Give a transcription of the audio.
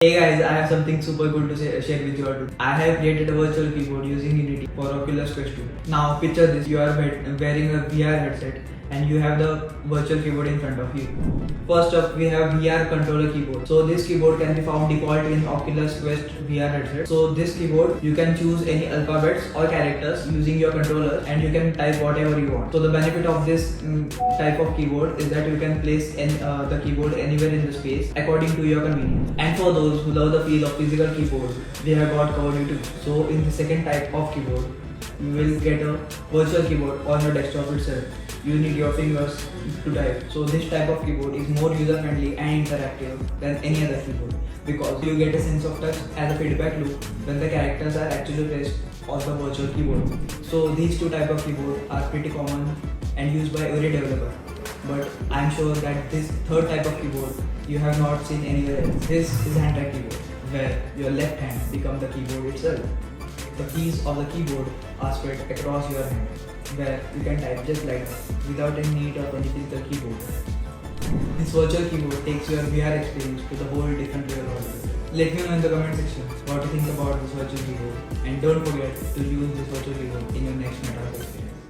Hey guys, I have something super cool to share with you all today. I have created a virtual keyboard using Unity for Oculus Quest 2. Now picture this, you are wearing a VR headset and you have the virtual keyboard in front of you. First up, we have VR controller keyboard. So this keyboard can be found default in Oculus Quest VR headset. So this keyboard, you can choose any alphabets or characters using your controller and you can type whatever you want. So the benefit of this type of keyboard is that you can place the keyboard anywhere in the space according to your convenience. And for those who love the feel of physical keyboard, we have got covered too. So in the second type of keyboard, you will get a virtual keyboard on your desktop itself. You need your fingers to type. So this type of keyboard is more user friendly and interactive than any other keyboard because you get a sense of touch as a feedback loop when the characters are actually pressed on the virtual keyboard. So these two type of keyboard are pretty common and used by every developer. But I'm sure that this third type of keyboard you have not seen anywhere else. This is hand-type keyboard, where your left hand becomes the keyboard itself. The keys of the keyboard are spread across your hand, where you can type just like that, without any need of any physical keyboard. This virtual keyboard takes your VR experience to the whole different level altogether. Let me know in the comment section what you think about this virtual keyboard, and don't forget to use this virtual keyboard in your next metaverse experience.